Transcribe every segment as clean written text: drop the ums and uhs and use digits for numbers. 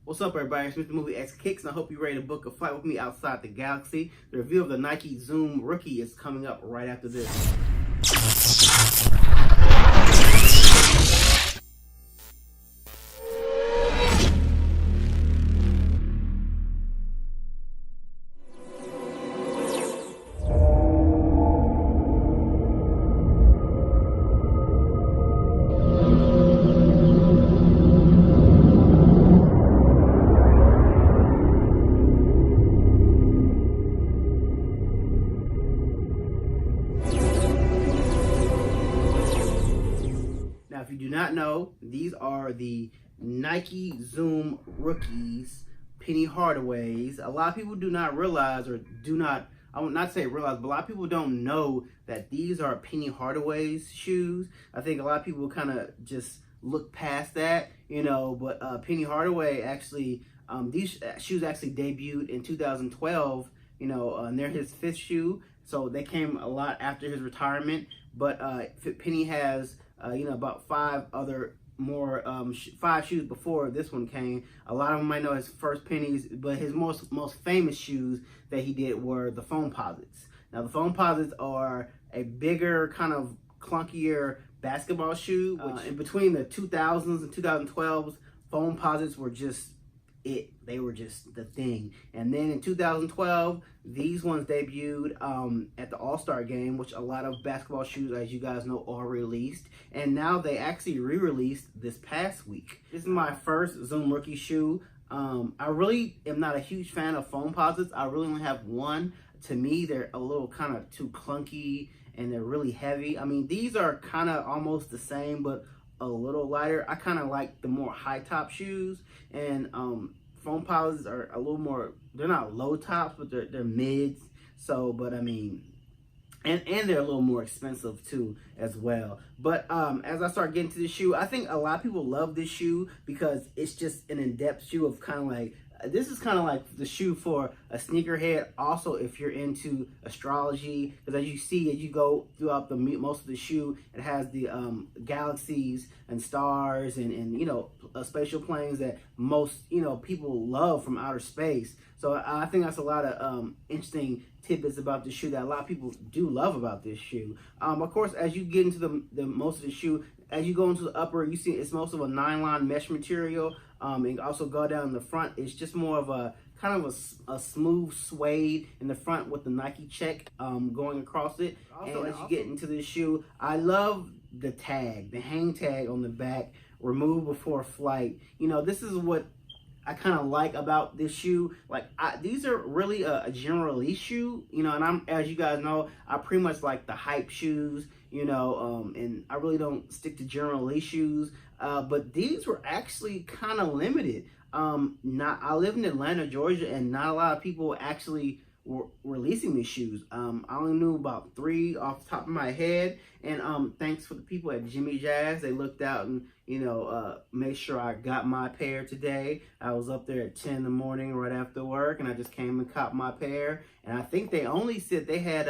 What's up, everybody? It's Mr. Movie X Kicks, and I hope you're ready to book a flight with me outside the galaxy. The review of the Nike Zoom Rookie is coming up right after this. Now, if you do not know, these are the Nike Zoom Rookies, Penny Hardaways. A lot of people do not realize, or do not, I will not say realize, but a lot of people don't know that these are Penny Hardaway's shoes. I think a lot of people kind of just look past that, but Penny Hardaway actually, these shoes actually debuted in 2012, and they're his fifth shoe. So they came a lot after his retirement, but Penny has about five shoes before this one came. A lot of them might know his first pennies, but his most famous shoes that he did were the Foamposites. Now, the Foamposites are a bigger, kind of clunkier basketball shoe. In between the 2000s and 2012s, Foamposites were just it. They were just the thing. And then in 2012, these ones debuted at the All-Star game, which a lot of basketball shoes, as you guys know, are released. And now they actually re-released this past week. This is my first Zoom Rookie shoe. I really am not a huge fan of Foamposites. I really only have one. To me, they're a little kind of too clunky and they're really heavy. I mean, these are kind of almost the same, but a little lighter. I kind of like the more high top shoes, and Foamposites are a little more, they're not low tops, but they're mids. So, but I mean, and they're a little more expensive too as well. But as I start getting to the shoe, I think a lot of people love this shoe because it's just an in-depth shoe of kind of like, this is kind of like the shoe for a sneakerhead. Also, if you're into astrology, because as you see, as you go throughout the most of the shoe, it has the galaxies and stars and spatial planes that most people love from outer space. So I think that's a lot of interesting tidbits about the shoe that a lot of people do love about this shoe. Of course, as you get into the most of the shoe, as you go into the upper, you see it's most of a nylon mesh material. And also go down the front, it's just more of a kind of a smooth suede in the front with the Nike check going across it. Also, as you get into this shoe, I love the tag, the hang tag on the back, remove before flight. This is what I kind of like about this shoe. Like, these are really a general release shoe, and I'm, as you guys know, I pretty much like the hype shoes, and I really don't stick to general release shoes. But these were actually kind of limited. I live in Atlanta, Georgia, and not a lot of people actually were releasing these shoes. I only knew about 3 off the top of my head. And thanks for the people at Jimmy Jazz. They looked out and made sure I got my pair today. I was up there at 10 in the morning right after work, and I just came and copped my pair. And I think they only said they had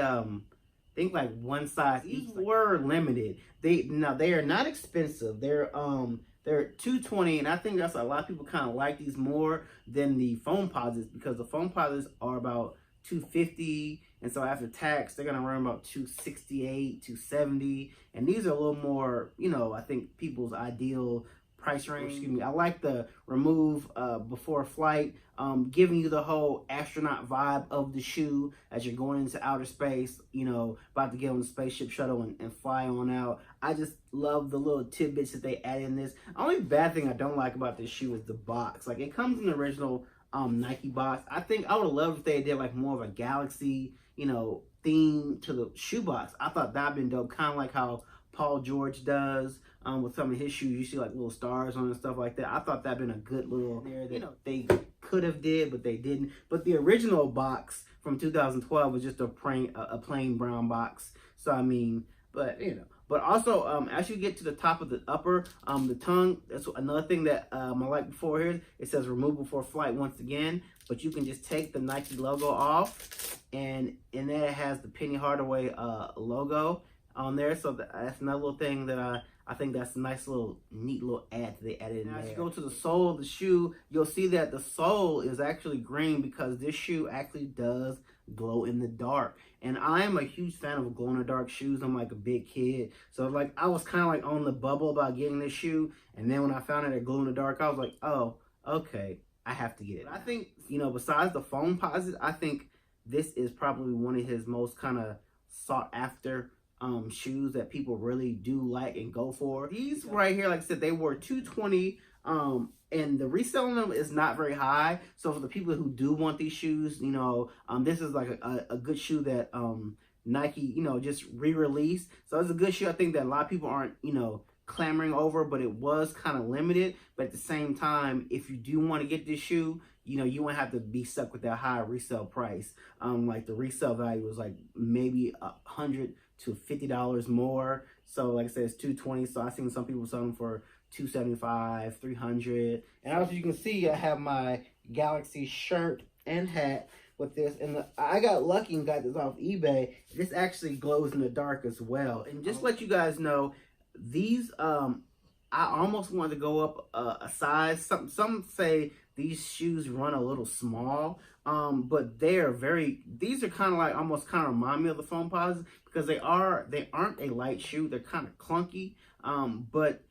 think like one size. These were limited. They are not expensive. They're $220, and I think that's a lot of people kind of like these more than the Foamposites, because the Foamposites are about $250, and so after tax they're gonna run about $268, $270, and these are a little more, I think people's ideal price range. Excuse me. I like the remove before flight, giving you the whole astronaut vibe of the shoe as you're going into outer space, about to get on the spaceship shuttle and fly on out. I just love the little tidbits that they add in this. The only bad thing I don't like about this shoe is the box. Like, it comes in the original Nike box. I think I would have loved if they did like more of a galaxy, theme to the shoe box. I thought that'd been dope, kind of like how Paul George does with some of his shoes. You see like little stars on and stuff like that. I thought that'd been a good little there that they could have did, but they didn't. But the original box from 2012 was just a plain brown box. So I mean, but But also, as you get to the top of the upper, the tongue, that's another thing that I like before here. It says remove before flight once again, but you can just take the Nike logo off, and in there it has the Penny Hardaway logo on there. So that's another little thing that I I think that's a nice little, neat little ad that they added in there. As you go to the sole of the shoe, you'll see that the sole is actually green because this shoe actually does glow in the dark. And I am a huge fan of glow in the dark shoes. I'm like a big kid. So like I was kind of like on the bubble about getting this shoe. And then when I found out it glow in the dark, I was like, oh, okay, I have to get it. But I think, you know, besides the Foamposite, I think this is probably one of his most kind of sought after shoes that people really do like and go for. These right here, like I said, they were $220, and the reselling them is not very high. So for the people who do want these shoes, you know, this is like a good shoe that Nike, you know, just re-released. So it's a good shoe. I think that a lot of people aren't, you know, clamoring over, but it was kind of limited. But at the same time, if you do want to get this shoe, you know, you won't have to be stuck with that high resale price. Like the resale value was like maybe $100 to $50 more. So like I said, it's $220. So I've seen some people selling for $275, $300. And as you can see, I have my Galaxy shirt and hat with this, and I got lucky and got this off eBay. This actually glows in the dark as well. And just to let you guys know, these I almost wanted to go up a size. Some say these shoes run a little small, but these are kind of like almost kind of remind me of the Foamposite because they aren't a light shoe. They're kind of clunky, but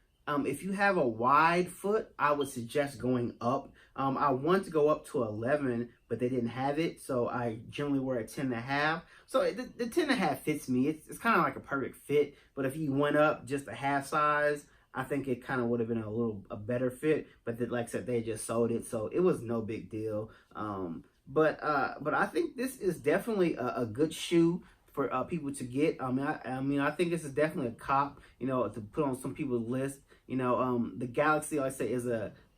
if you have a wide foot, I would suggest going up. I want to go up to 11, but they didn't have it, so I generally wear a 10.5. So the 10.5 fits me. It's kind of like a perfect fit, but if you went up just a half size, I think it kind of would have been a better fit. But like I said, they just sold it, so it was no big deal. But I think this is definitely a good shoe for people to get. I mean, I think this is definitely a cop, you know, to put on some people's list. You know, the Galaxy, like I say, is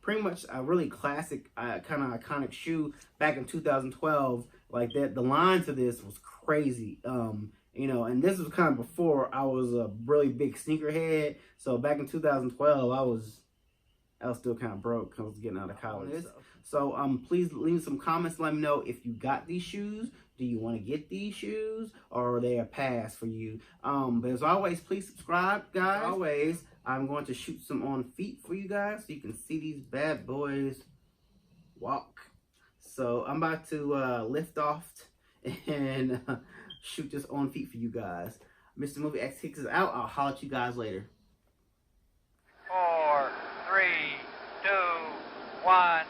pretty much a really classic, kind of iconic shoe back in 2012. Like that, the line to this was crazy. You know, and this was kind of before I was a really big sneakerhead. So back in 2012, I was still kind of broke because I was getting out of college. So please leave some comments. Let me know if you got these shoes. Do you want to get these shoes, or are they a pass for you? But as always, please subscribe, guys. As always, I'm going to shoot some on feet for you guys so you can see these bad boys walk. So I'm about to lift off and shoot this on feet for you guys. Mr. Movie X Hicks is out. I'll holler at you guys later. 4, 3, 2, 1.